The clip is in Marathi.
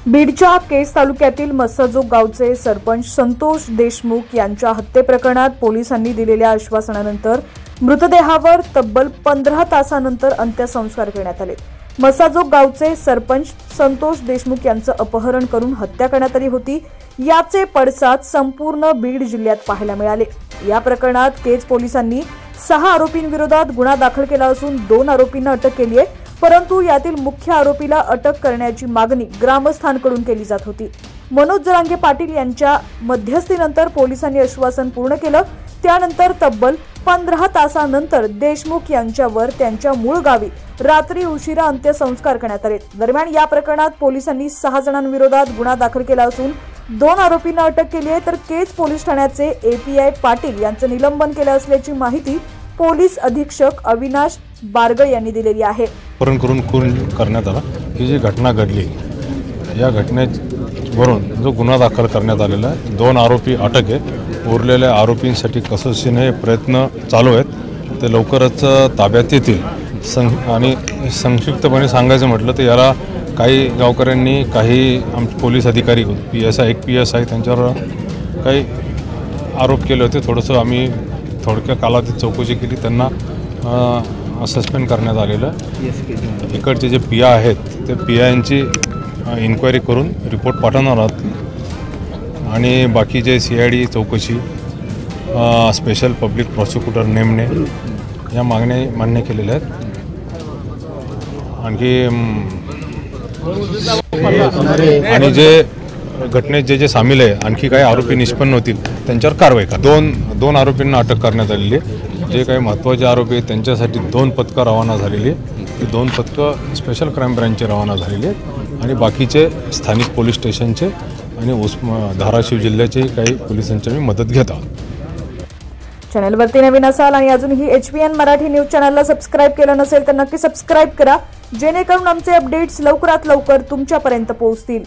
बीडच्या केज तालुक्यातील मस्साजोग गावचे सरपंच संतोष देशमुख यांच्या हत्येप्रकरणात पोलिसांनी दिलेल्या आश्वासनानंतर मृतदेहावर तब्बल 15 तासानंतर अंत्यसंस्कार करण्यात आले। मस्साजोग गावचे सरपंच संतोष देशमुख यांचं अपहरण करून हत्या करण्यात आली होती। याचे पडसाद संपूर्ण बीड जिल्ह्यात पाहायला मिळाले। या प्रकरणात केज पोलिसांनी 6 आरोपींविरोधात गुन्हा दाखल केला असून 2 आरोपींना अटक केली आहे, परंतु यातील मुख्य आरोपीला अटक करण्याची मागणी ग्रामस्थांकडून केली जात होती। मनोज जरांगे पाटील यांच्या मध्यस्थीनंतर पोलिसांनी आश्वासन पूर्ण केलं। त्यानंतर तब्बल 15 तासानंतर देशमुख यांच्यावर त्यांच्या मूळ गावी रात्री उशिरा अंत्यसंस्कार करण्यात आले। दरम्यान या प्रकरणात पोलिसांनी 6 जणांविरोधात गुन्हा दाखल केला असून 2 आरोपींना अटक केली आहे, तर केज पोलीस ठाण्याचे एपीआय पाटील यांचं निलंबन केलं असल्याची माहिती पोलीस अधीक्षक अविनाश बारगळ यांनी दिलेली आहे। अपहरण करून खून करण्यात आला। ही जी घटना घडली, या घटनेवरून जो गुन्हा दाखल करण्यात आलेला आहे, 2 आरोपी अटक आहे। उरलेल्या आरोपींसाठी कसोशीने प्रयत्न चालू आहेत, ते लवकरच ताब्यात येतील। आणि संक्षिप्तपणे सांगायचं म्हटलं तर याला काही गावकऱ्यांनी, काही पोलीस अधिकारी, एक PSI त्यांच्यावर काही आरोप केले होते। थोडंसं आम्ही थोडक्या कालावधीत चौकशी केली, त्यांना सस्पेंड करण्यात आलेलं। इकडचे जे PI आहेत ते PIंची इन्क्वायरी करून रिपोर्ट पाठवणार आहोत आणि बाकीचे CID चौकशी, स्पेशल पब्लिक प्रॉसिक्युटर नेमणे या मागण्या मान्य केलेल्या आहेत। आणखी आणि जे घटनेत जे सामील आहे, आणखी काही आरोपी निष्पन्न होतील त्यांच्यावर कारवाई करा। दोन आरोपींना अटक करण्यात आलेली आहे। जे काही महत्त्वाचे आरोपी आहेत त्यांच्यासाठी 2 पथकं रवाना झालेली आहे। ती 2 पथकं स्पेशल क्राईम ब्रँचचे रवाना झालेली आहेत आणि बाकीचे स्थानिक पोलीस स्टेशनचे आणि धाराशिव जिल्ह्याचे काही पोलिसांची मदत घेत आहोत। चॅनलवरती नवीन असाल आणि अजूनही HPN मराठी न्यूज चॅनलला सबस्क्राईब केलं नसेल तर नक्की सबस्क्राईब करा, जेणेकरून आमचे अपडेट्स लवकरात लवकर तुमच्यापर्यंत पोहोचतील।